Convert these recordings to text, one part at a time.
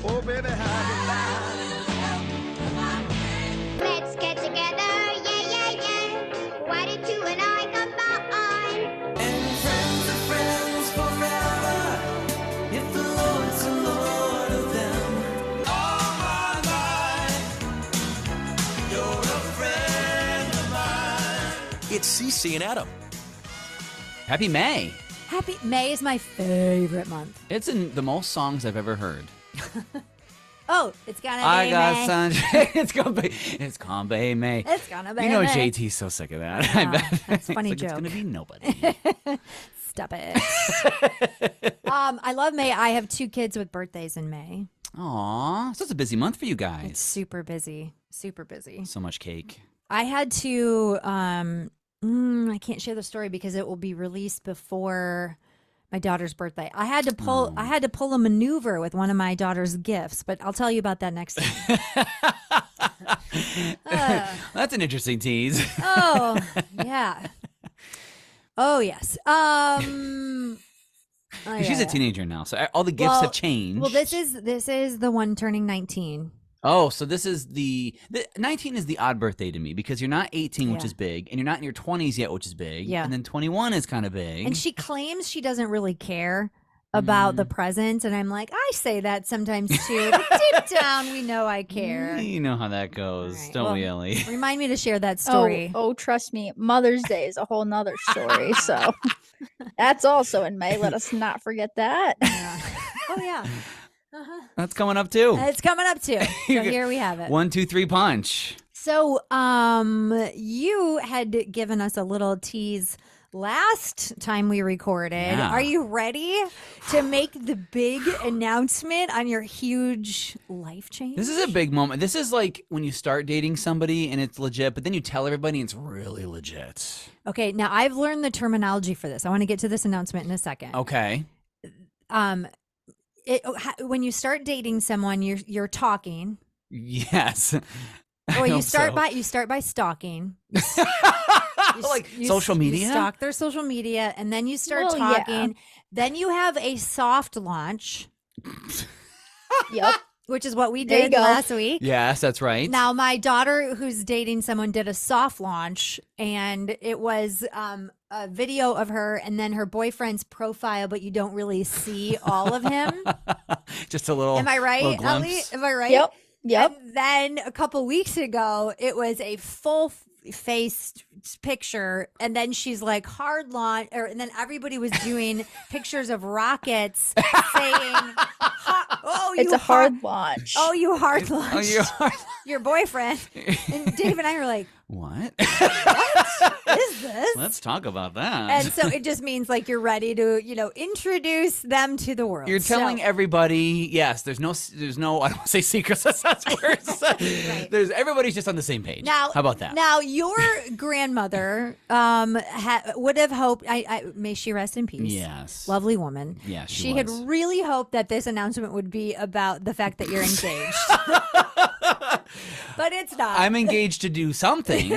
Oh, baby, how you lie. Let's get together, yeah, yeah, yeah. Why did you and I combine? And friends are friends forever if the Lord's the Lord of them. All my life, you're a friend of mine. It's CC and Adam. Happy May. Happy May is my favorite month. It's in the most songs I've ever heard. Oh, it's gonna be I got May. sunshine. It's gonna be May. It's gonna be You know May. JT's so sick of that. I bet. That's a funny It's joke. gonna be nobody. Stop it. I love May. I have 2 kids with birthdays in May. Aw, so it's a busy month for you It's guys. super busy. Super busy. So much cake. I had to I can't share the story because it will be released before my daughter's birthday. I had to pull a maneuver with one of my daughter's gifts, but I'll tell you about that next time. That's an interesting tease. Oh, yeah. Oh, yes. Oh, She's yeah. a teenager now, so all the gifts have changed. Well, this is the one turning 19. Oh, so this is the 19 is the odd birthday to me because you're not 18, which Yeah. is big, and you're not in your 20s yet, which is big. Yeah. And then 21 is kind of big. And she claims she doesn't really care about the presents, and I'm like, I say that sometimes too, but deep down we know I care. You know how that goes, All right, don't well, we, Ellie? Remind me to share that story. Oh, trust me, Mother's Day is a whole nother story. So that's also in May. Let us not forget that. Yeah. Oh yeah. Uh-huh. That's coming up too. It's coming up too. So here we have it. 1, 2, 3 punch. So, you had given us a little tease last time we recorded. Yeah. Are you ready to make the big announcement on your huge life change? This is a big moment. This is like when you start dating somebody and it's legit, but then you tell everybody and it's really legit. Okay, now I've learned the terminology for this. I want to get to this announcement in a second. Okay. When you start dating someone, you're talking. Yes. Or I you start hope by stalking. so. Like social media? You stalk their social media, and then you start Well, yeah. talking. Then you have a soft launch, Yep. which is what we There you did go. last week. Yes, that's right. Now, my daughter, who's dating someone, did a soft launch, and it was a video of her and then her boyfriend's profile, but you don't really see all of him. Just a little. Am I right, little Ellie? glimpse. Am I right? Yep. Yep. And then a couple weeks ago, it was a full faced picture, and then she's like hard launch, and then everybody was doing pictures of rockets saying, "Oh, you It's a hard launch. Oh, you hard launch. Oh, you are. Your boyfriend." And Dave and I were like, What? "What is this?" Let's talk about that. And so it just means like you're ready to, introduce them to the world. You're telling So- everybody, yes, there's no, I don't want to say secrets, that's worse. There's, everybody's just on the same page. Now, how about that? Now, your grandmother would have hoped, may she rest in peace. Yes. Lovely woman. Yeah, she She had was. really hoped that this announcement would be about the fact that you're engaged. But it's not. I'm engaged to do something,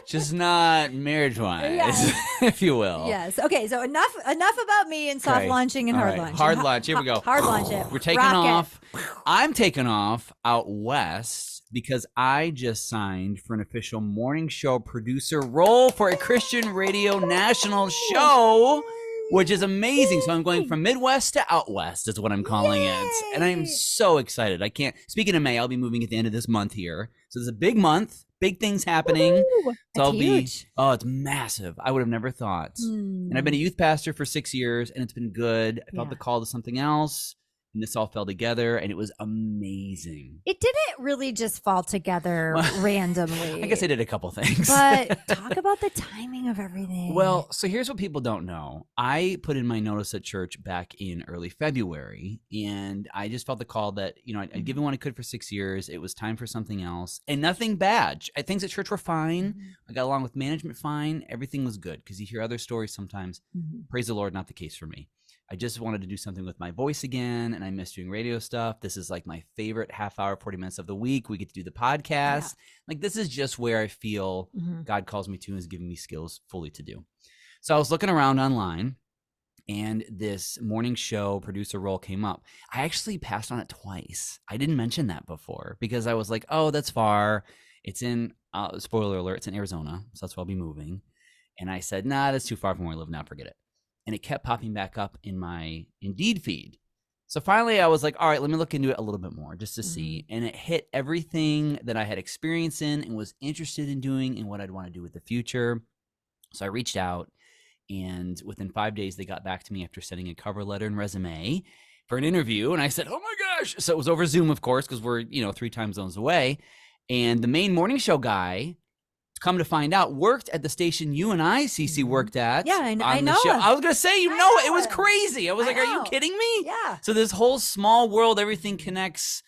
just not marriage-wise, Yes. if you will. Yes. Okay. So enough about me and soft Okay. launching and All hard right. launching. Hard launch. Here we go. Hard launch it. We're taking Rocket. off. I'm taking off out west because I just signed for an official morning show producer role for a Christian radio national show, which is amazing. So I'm going from Midwest to out west is what I'm calling it. And I'm so excited. I can't. Speaking of May, I'll be moving at the end of this month here. So there's a big month, big things happening. Woo! So That's I'll be, huge. oh, it's massive. I would have never thought. And I've been a youth pastor for 6 years, and it's been good. I felt Yeah. the call to something else, and this all fell together, and it was amazing. It didn't really just fall together randomly. I guess I did a couple things. But talk about the timing of everything. Well, so here's what people don't know. I put in my notice at church back in early February, and I just felt the call that, I'd given what I could for 6 years. It was time for something else, and nothing bad. Things at church were fine. I got along with management fine. Everything was good, because you hear other stories sometimes. Praise the Lord, not the case for me. I just wanted to do something with my voice again, and I miss doing radio stuff. This is like my favorite half hour, 40 minutes of the week. We get to do the podcast. Like, this is just where I feel God calls me to and is giving me skills fully to do. So I was looking around online, and this morning show producer role came up. I actually passed on it twice. I didn't mention that before because I was like, oh, that's far. It's in, spoiler alert, it's in Arizona. So that's where I'll be moving. And I said, nah, that's too far from where I live now. Forget it. And it kept popping back up in my Indeed feed. So finally I was like, all right, let me look into it a little bit more just to see. And it hit everything that I had experience in and was interested in doing and what I'd want to do with the future. So I reached out, and within 5 days, they got back to me after sending a cover letter and resume for an interview. And I said, oh my gosh. So it was over Zoom, of course, because we're, 3 time zones away. And the main morning show guy, come to find out, worked at the station you and I, Cece, worked at. Yeah, I on know the show. him. I was going to say, I know know it. It was him. crazy. I was I like, are you know. kidding me? Yeah. So this whole small world, everything connects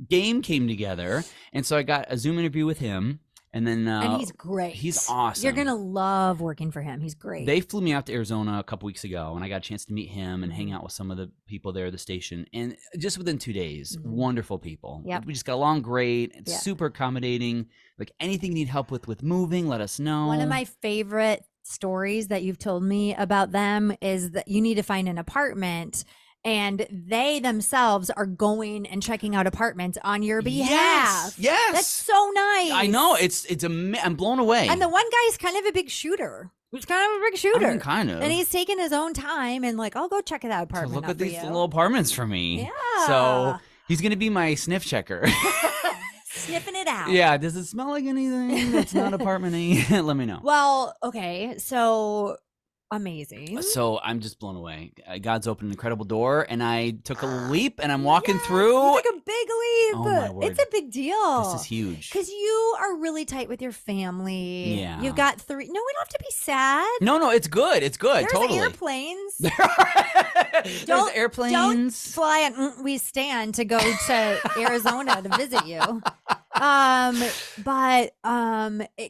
game came together. And so I got a Zoom interview with him. And then And he's great. He's awesome. You're going to love working for him. He's great. They flew me out to Arizona a couple weeks ago, and I got a chance to meet him and hang out with some of the people there at the station. And just within 2 days, wonderful people. Yep. We just got along great. It's Yeah. super accommodating. Like anything you need help with moving, let us know. One of my favorite stories that you've told me about them is that you need to find an apartment, and they themselves are going and checking out apartments on your behalf. Yes. That's so nice. I know. I'm blown away. And the one guy's kind of a big shooter. He's kind of a big shooter. I mean, kind of. And he's taking his own time and like, I'll go check that to apartment look out at for these you. little apartments for me. Yeah. So he's going to be my sniff checker. Sniffing it out. Yeah. Does it smell like anything that's not apartment-y? Let me know. Well, okay. So amazing. So I'm just blown away. God's opened an incredible door, and I took a leap, and I'm walking Yes, through. You took a big leap. Oh, my word. It's a big deal. This is huge. Because you are really tight with your family. Yeah. You've got 3. No, we don't have to be sad. No, it's good. It's good. There's totally. airplanes. There's Don't airplanes. fly on we stand to go to Arizona to visit you. But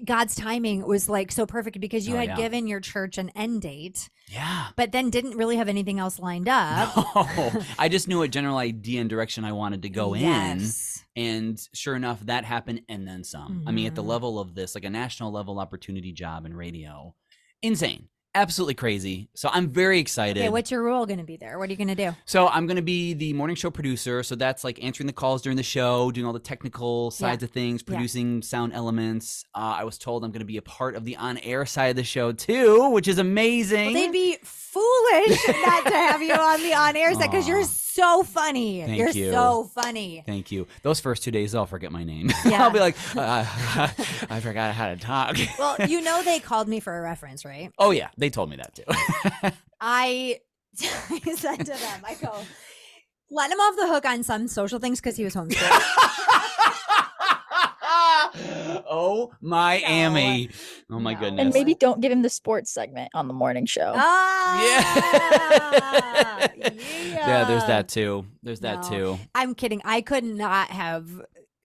God's timing was like so perfect because you Oh, had yeah. given your church an end date, Yeah. but then didn't really have anything else lined up. No, I just knew a general idea and direction I wanted to go Yes. in. And sure enough, that happened and then some. I mean, at the Mhm. level of this, like a national level opportunity job in radio, insane. Absolutely crazy. So I'm very excited. Okay, what's your role going to be there? What are you going to do? So I'm going to be the morning show producer. So that's like answering the calls during the show, doing all the technical sides of things, Yeah. producing sound elements. I was told I'm going to be a part of the on-air side of the show too, which is amazing. Well, they'd be foolish not to have you on the on-air side because you're Aw. so funny. Thank You're you. so funny. Thank you. Those first 2 days, I'll forget my name. Yeah. I'll be like, I forgot how to talk. Well, they called me for a reference, right? Oh, yeah. They told me that too. I said to them, I go, let him off the hook on some social things because he was homeschooled. Oh, my Amy. Oh, my No. goodness. And maybe don't give him the sports segment on the morning show. Ah, Yeah, there's that too. There's that No. too. I'm kidding. I could not have.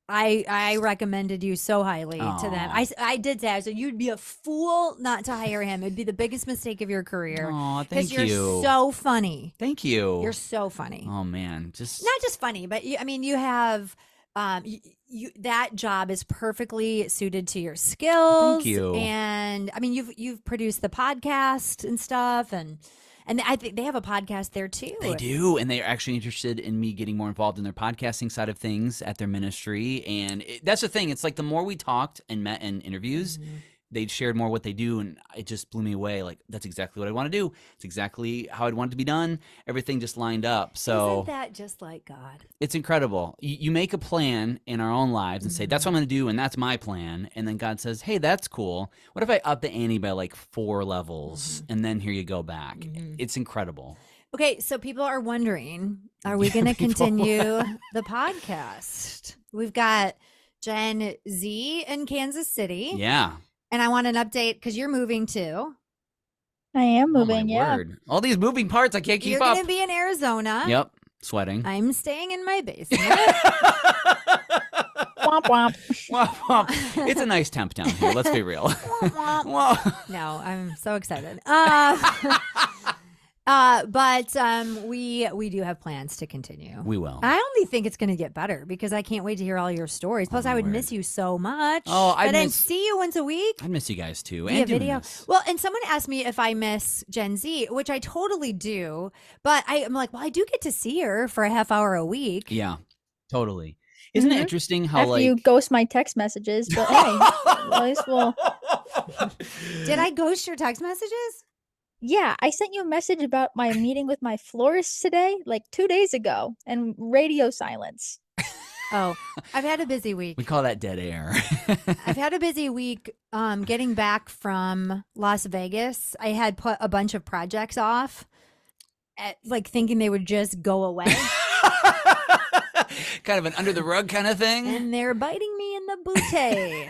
I recommended you so highly to them. Aw. I did say, I said, you'd be a fool not to hire him. It'd be the biggest mistake of your career. Oh, thank you're you. so funny. Thank you. You're so funny. Oh man, just Not just funny, but you have that job is perfectly suited to your skills. Thank you. And I mean, you've produced the podcast and stuff, and I think they have a podcast there too. they do, and they are actually interested in me getting more involved in their podcasting side of things at their ministry. And that's the thing; it's like the more we talked and met in interviews, they shared more what they do, and it just blew me away. Like that's exactly what I want to do. It's exactly how I'd want it to be done. Everything just lined up. So Isn't that just like God? it's incredible. You make a plan in our own lives and say, that's what I'm going to do, and that's my plan. And then God says, hey, that's cool. What if I up the ante by like 4 levels, and then here you go back? It's incredible. Okay, so people are wondering, are we going to continue the podcast? We've got Gen Z in Kansas City. Yeah. And I want an update because you're moving too. I am Oh, moving, my yeah. word. All these moving parts, I can't keep You're up. going to be in Arizona. Yep. Sweating. I'm staying in my basement. Womp womp. Womp, womp. It's a nice temp down here. Let's be real. Whoa. No, I'm so excited. But we do have plans to continue. We will. I only think it's going to get better because I can't wait to hear all your stories. Plus, my I would word. miss you so much. Oh, But then see you once a week. I miss you guys too. Via And doing video. this. Well, and someone asked me if I miss Gen Z, which I totally do. But I'm like, well, I do get to see her for a half hour a week. Yeah, totally. Isn't it Mhm. interesting how After you ghost my text messages, but hey, at least we'll. Did I ghost your text messages? Yeah, I sent you a message about my meeting with my florist today, like 2 days ago, and radio silence. Oh, I've had a busy week. we call that dead air. I've had a busy week getting back from Las Vegas. I had put a bunch of projects off, like thinking they would just go away. Kind of an under the rug kind of thing. And they're biting me in the booty.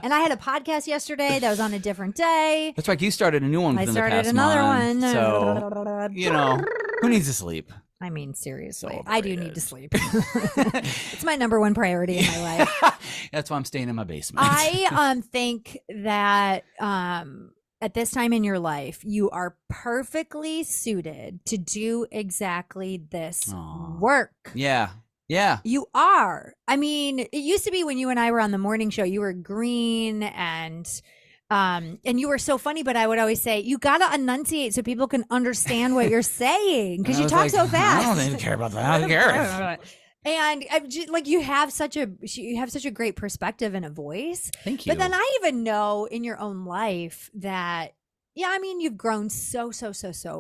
And I had a podcast yesterday that was on a different day. That's right. You started a new one I within the started past another month, one. So, you know, who needs to sleep? I mean, seriously, So I do need to sleep. It's my number one priority in my life. That's why I'm staying in my basement. I think that at this time in your life, you are perfectly suited to do exactly this Aw. work. Yeah. Yeah. You are. I mean, it used to be when you and I were on the morning show, you were green and you were so funny, but I would always say, you got to enunciate so people can understand what you're saying because And I you was talk like, so fast. I don't even care about that. Who cares? And like you have such a great perspective and a voice. Thank you. But then I even know in your own life that, yeah, I mean, you've grown so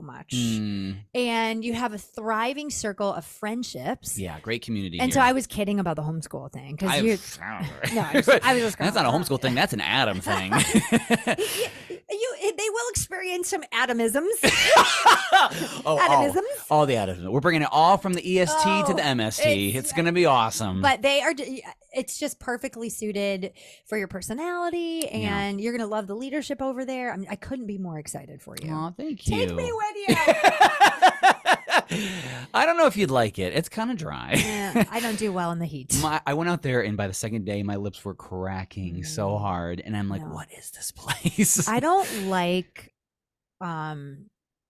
much. And you have a thriving circle of friendships. Yeah, great community. And here. so I was kidding about the homeschool thing because I you. No, I was just that's not a homeschool thing. That's an Adam thing. They will experience some Atomisms. Atomisms. All the atomisms. We're bringing it all from the EST to the MST. It's going to be awesome. But it's just perfectly suited for your personality, and you're going to love the leadership over there. I mean, I couldn't be more excited for you. Oh, thank you. Take me with you. I don't know if you'd like it. It's kind of dry. Yeah, I don't do well in the heat. I went out there, and by the second day, my lips were cracking so hard, and I'm like, No. "What is this place?" I don't like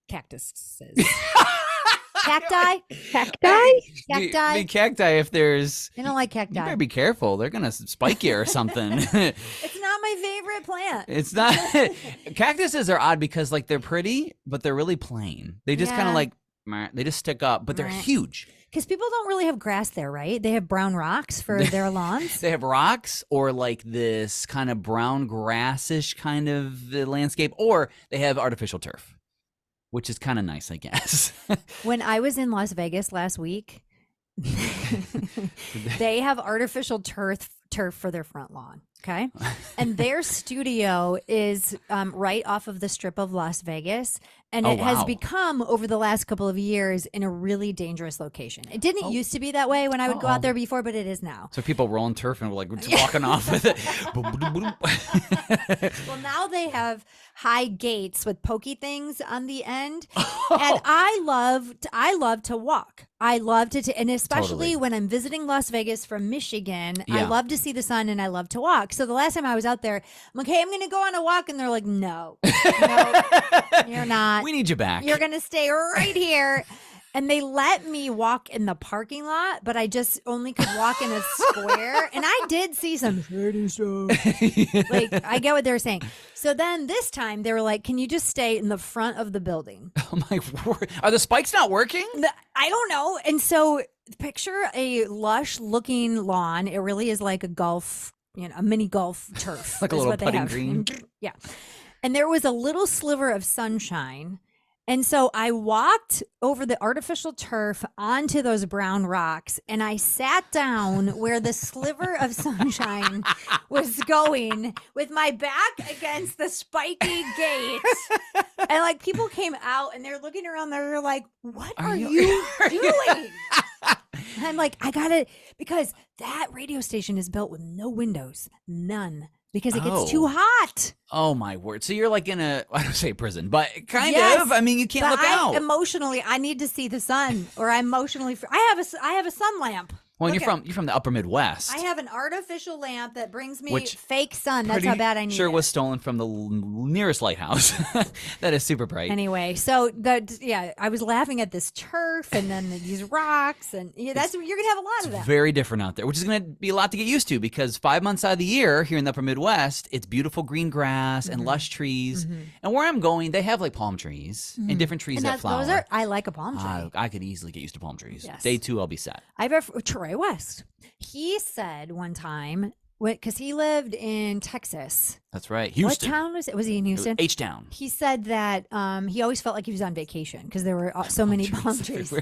cactuses. Cacti? Cacti? Cacti? The cacti, if there's... I don't like You cacti. better be careful. They're going to spike you or something. It's not my favorite plant. It's not... Cactuses are odd because, like, they're pretty, but they're really plain. They just kind Yeah. of, like, they just stick up, but they're Right. huge. Because people don't really have grass there, right? They have brown rocks for their lawns. They have rocks or, like, this kind of brown grassish kind of landscape, or they have artificial turf, which is kind of nice, I guess. When I was in Las Vegas last week, they have artificial turf for their front lawn. Okay. And their studio is right off of the strip of Las Vegas. And Oh, it has wow. become, over the last couple of years, in a really dangerous location. It didn't used to be that way when I would go out there before, but it is now. So people rolling turf and, like, walking off with it. Well, now they have high gates with pokey things on the end, and I love to walk. I love to, and especially Totally. when I'm visiting Las Vegas from Michigan, I Yeah. love to see the sun and I love to walk. So the last time I was out there, I'm like, hey, I'm going to go on a walk, and they're like, no, you're not. We need you back. You're going to stay right here. And they let me walk in the parking lot, but I just only could walk in a square. And I did see some shady stuff. Like, I get what they were saying. So then this time they were like, can you just stay in the front of the building? Oh my word. Are the spikes not working? I don't know. And so picture a lush looking lawn. It really is like a golf, a mini golf turf. Like a is little what they putting have. green? Yeah. And there was a little sliver of sunshine. And so I walked over the artificial turf onto those brown rocks, and I sat down where the sliver of sunshine was going with my back against the spiky gate. And like people came out and they're looking around, they're like, what are you doing? And I'm like, I gotta, because that radio station is built with no windows, none. Because it gets too hot. Oh my word. So you're like in I don't say prison, but kind Yes, of. I mean, you can't but look out. Emotionally, I need to see the sun, or I emotionally. I have a sun lamp. Well, Okay. you're from the upper Midwest. I have an artificial lamp that brings me Which fake sun. That's Pretty how bad I need sure it. was stolen from the nearest lighthouse. That is super bright. Anyway, so I was laughing at this turf and then these rocks, and you're gonna have a lot of that. Very different out there, which is going to be a lot to get used to because 5 months out of the year here in the upper Midwest, it's beautiful green grass and lush trees. And where I'm going, they have like palm trees and different trees And that flower. those are I like a palm tree. I could easily get used to palm trees. Yes. Day 2, I'll be set. I have Troy West. He said one time, because he lived in Texas. That's right. Houston. What town was it? Was he in Houston? H-Town. He said that he always felt like he was on vacation because there were so many palm trees. So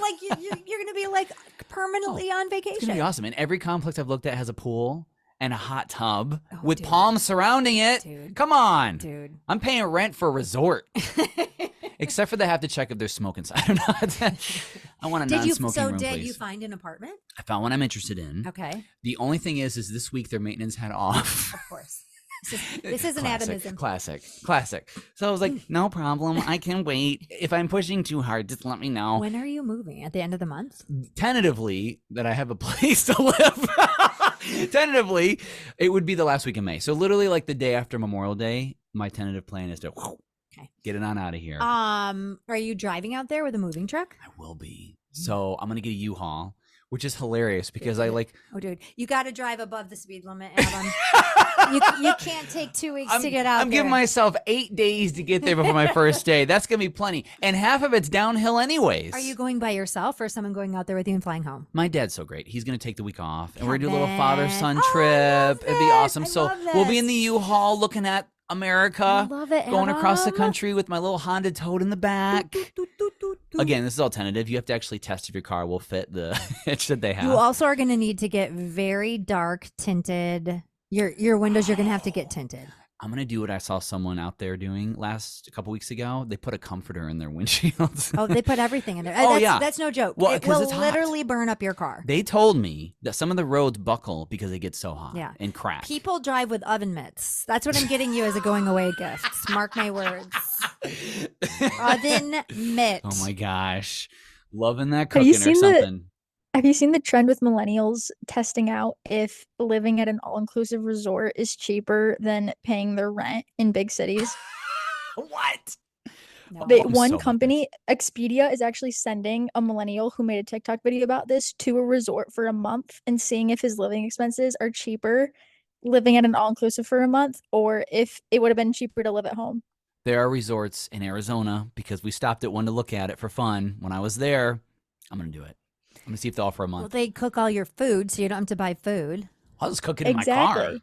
like you're going to be like permanently on vacation. It's going to be awesome. And every complex I've looked at has a pool and a hot tub with dude. palms surrounding it. Dude. Come on. Dude. I'm paying rent for a resort. Except for they have to check if there's smoke inside or not. I want a non-smoking room, Did please. you find an apartment? I found one I'm interested in. Okay. The only thing is this week their maintenance had off. Of course. This is an atomism. Classic. So I was like, no problem. I can wait. If I'm pushing too hard, just let me know. When are you moving? At the end of the month? Tentatively, that I have a place to live. Tentatively, it would be the last week in May. So literally like the day after Memorial Day, my tentative plan is to get it on out of here. Are you driving out there with a moving truck? I will be. So I'm going to get a U-Haul, which is hilarious because I like... Oh, dude, you got to drive above the speed limit, Adam. you can't take 2 weeks to get out I'm there. giving myself 8 days to get there before my first day. That's going to be plenty. And half of it's downhill anyways. Are you going by yourself or someone going out there with you and flying home? My dad's so great. He's going to take the week off. And we're going to do a little Kevin. father-son Oh, I love trip. It'd be this. awesome. I So love we'll be this. in the U-Haul looking at America. I love it, Going across the Adam. country with my little Honda Toad in the back. Again, this is all tentative. You have to actually test if your car will fit the hitch that they have. You also are going to need to get very dark tinted. Your windows, you're going to have to get tinted. I'm going to do what I saw someone out there doing a couple weeks ago. They put a comforter in their windshields. Oh, they put everything in there. Oh, that's, yeah. That's no joke. Well, it 'cause will it's hot. literally burn up your car. They told me that some of the roads buckle because it gets so hot Yeah. and crack. People drive with oven mitts. That's what I'm getting you as a going away gift. Mark my words. Oven mitt. Oh my gosh. Loving that Have you cooking or seen the- something. Have you seen the trend with millennials testing out if living at an all-inclusive resort is cheaper than paying their rent in big cities? What? No. I'm One so company, Expedia, is actually sending a millennial who made a TikTok video about this to a resort for a month and seeing if his living expenses are cheaper living at an all-inclusive for a month or if it would have been cheaper to live at home. There are resorts in Arizona because we stopped at one to look at it for fun. When I was there, I'm going to do it. I'm going to see if they offer a Well, month. they cook all your food, so you don't have to buy food. I'll just cook it in my car.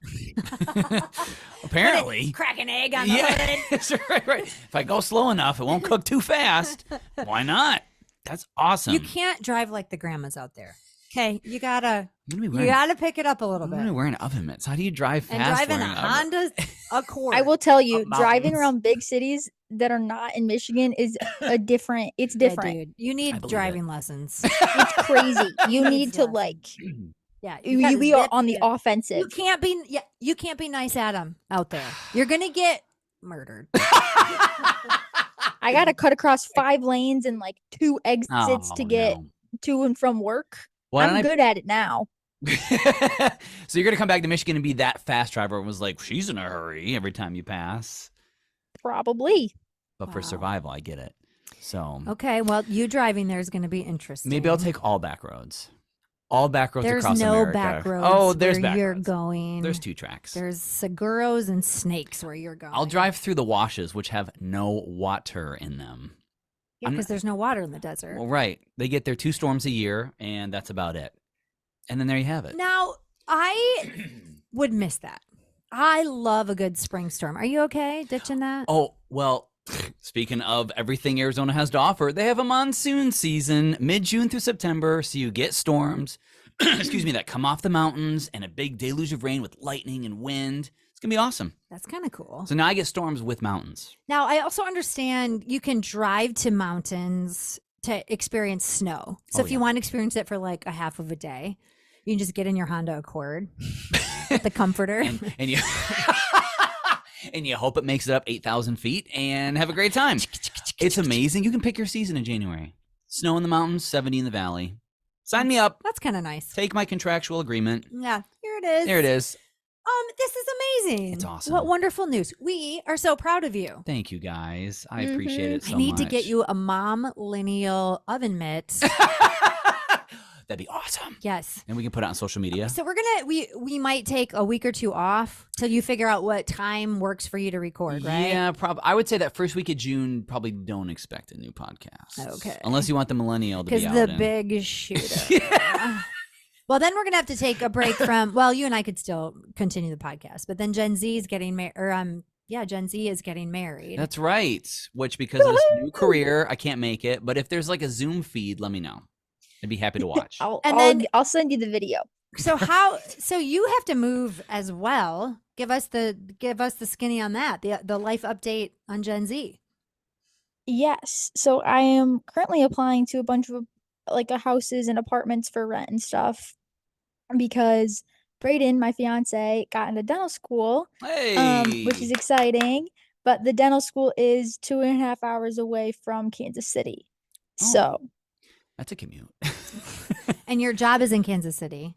Apparently. Crack an egg on the Yeah. hood. right. If I go slow enough, it won't cook too fast. Why not? That's awesome. You can't drive like the grandmas out there. Okay, you gotta I'm gonna be wearing, pick it up a little I'm bit. gonna be wearing oven mitts. How do you drive And fast? driving a wearing oven- Honda Accord. I will tell you, driving mountains. around big cities that are not in Michigan is it's Yeah, different. dude. You I need believe driving lessons. It's crazy. You need to Lessons. like Yeah, we are on the offensive. You can't be. Yeah, you can't be nice, Adam, out there. You're gonna get murdered. I gotta cut across 5 lanes and like 2 exits to Oh, get no. to and from work. Why I'm don't good at it now. So you're gonna come back to Michigan and be that fast driver and was like, she's in a hurry every time you pass. Probably. But for Wow. survival, I get it. So Okay, well, you driving there is gonna be interesting. maybe I'll take all back roads. All back roads There's across no America. back roads. Oh, there's where back you're roads. going. There's 2 tracks. There's seguros and snakes where you're going. I'll drive through the washes, which have no water in them. Yeah, I'm because not- there's no water in the desert. Well, right. They get their 2 storms a year, and that's about it. And then there you have it. Now, I would miss that. I love a good spring storm. Are you okay ditching that? Oh, well, speaking of everything Arizona has to offer, they have a monsoon season mid-June through September, so you get storms, excuse me, that come off the mountains and a big deluge of rain with lightning and wind. It's going to be awesome. That's kind of cool. So now I get storms with mountains. Now, I also understand you can drive to mountains to experience snow. So Oh, if you yeah. want to experience it for like a half of a day, you can just get in your Honda Accord, the comforter. And you and you hope it makes it up 8,000 feet and have a great time. It's amazing. You can pick your season in January. Snow in the mountains, 70 in the valley. Sign me up. That's kind of nice. Take my contractual agreement. Yeah, here it is. There it is. This is amazing. It's awesome. What wonderful news. We are so proud of you. Thank you, guys. I appreciate it so much. I need to get you a Momlennial oven mitt. That'd be awesome. Yes. And we can put it on social media. So we might take a week or two off till you figure out what time works for you to record, right? Yeah, probably. I would say that first week of June, probably don't expect a new podcast. Okay. Unless you want the Millennial to be out. Because the big shooter. Well, then we're gonna have to take a break from. Well, you and I could still continue the podcast, but then Gen Z is getting married. Gen Z is getting married. That's right. Which, because of this new career, I can't make it. But if there's like a Zoom feed, let me know. I'd be happy to watch. I'll send you the video. So so you have to move as well. Give us the skinny on that. The life update on Gen Z. Yes. So I am currently applying to a bunch of houses and apartments for rent and stuff because Brayden, my fiance, got into dental school, Hey. which is exciting. But the dental school is 2.5 hours away from Kansas City. Oh. So That's a commute. And your job is in Kansas City.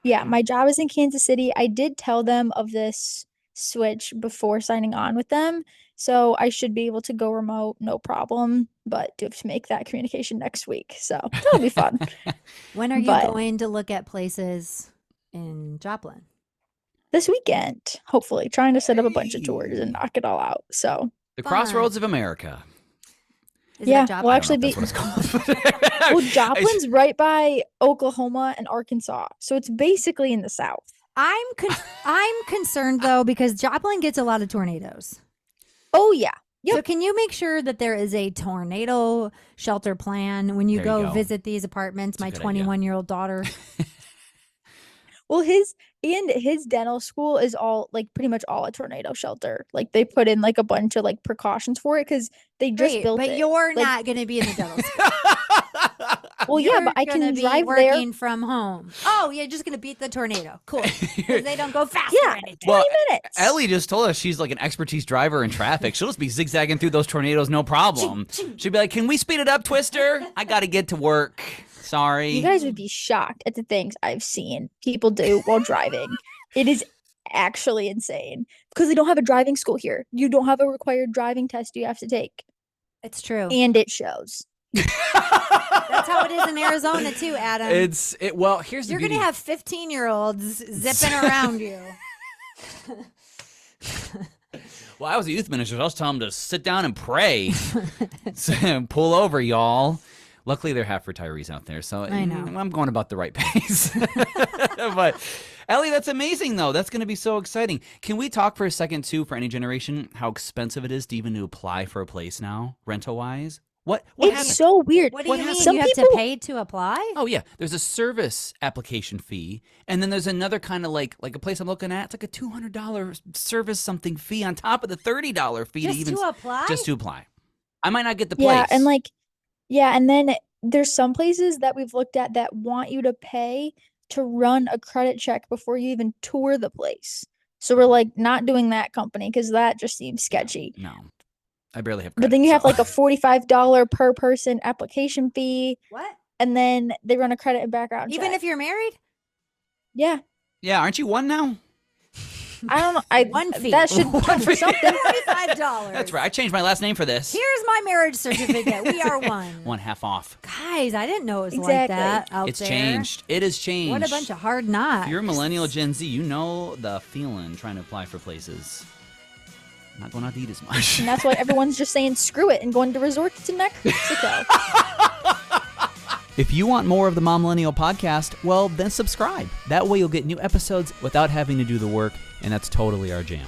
yeah, my job is in Kansas City. I did tell them of this switch before signing on with them. So I should be able to go remote, no problem. But do have to make that communication next week. So that'll be fun. When are you But- going to look at places in Joplin? This weekend, hopefully, trying to set up a bunch of tours Hey. and knock it all out. So The Crossroads of America. Is Yeah, that Joplin? well, I don't know actually if that's what it's called. well, Joplin's right by Oklahoma and Arkansas. So it's basically in the South. I'm concerned though because Joplin gets a lot of tornadoes. Oh yeah. Yep. So can you make sure that there is a tornado shelter plan when you There you go go. visit these apartments? That's a My good idea. 21-year-old daughter. Well, his dental school is all pretty much all a tornado shelter. Like they put in a bunch of precautions for it because they just Great, built but it. you're Like- not going to be in the dental school. Well, yeah, You're but I gonna can be drive there. working from home. Oh, you're just going to beat the tornado. Cool. 'Cause they don't go fast Yeah. or anything. 20 Well, minutes. Ellie just told us she's like an expertise driver in traffic. She'll just be zigzagging through those tornadoes, no problem. She'd be like, "Can we speed it up, Twister? I got to get to work. Sorry." You guys would be shocked at the things I've seen people do while driving. It is actually insane because they don't have a driving school here. You don't have a required driving test you have to take, It's true. and it shows. That's how it is in Arizona too, Adam. Well, here's the You're going to beauty. have 15-year-olds zipping around you. Well, I was a youth minister. So I was telling them to sit down and pray. Pull over, y'all. Luckily, they're half retirees out there, so I know. I'm going about the right pace. But Ellie, that's amazing, though. That's going to be so exciting. Can we talk for a second, too, for any generation, how expensive it is to even to apply for a place now, rental-wise? What It's happened? so weird. What do you mean? Some You have to people- pay to apply? Oh yeah, there's a service application fee, and then there's another kind of like a place I'm looking at. It's like a $200 service something fee on top of the $30 fee Just to even to apply? just to apply. I might not get the place. Yeah, and and then there's some places that we've looked at that want you to pay to run a credit check before you even tour the place. So we're not doing that company because that just seems sketchy. No, I barely have. But then you have credit, a $45 per person application fee, What? and then they run a credit and background Even check. if you're married? Yeah, yeah, aren't you one now? I don't know. I One fee. that should One count for fee. something. $45. That's right. I changed my last name for this. Here's my marriage certificate. We are one. One half off. Guys, I didn't know it was like Exactly. that out It's there. changed. It has changed. What a bunch of hard knocks. If you're a millennial Gen Z, you know the feeling trying to apply for places. I'm not going out to eat as much. And that's why everyone's just saying screw it and going to resorts to Mexico. If you want more of the Momlennial podcast, well, then subscribe. That way you'll get new episodes without having to do the work, and that's totally our jam.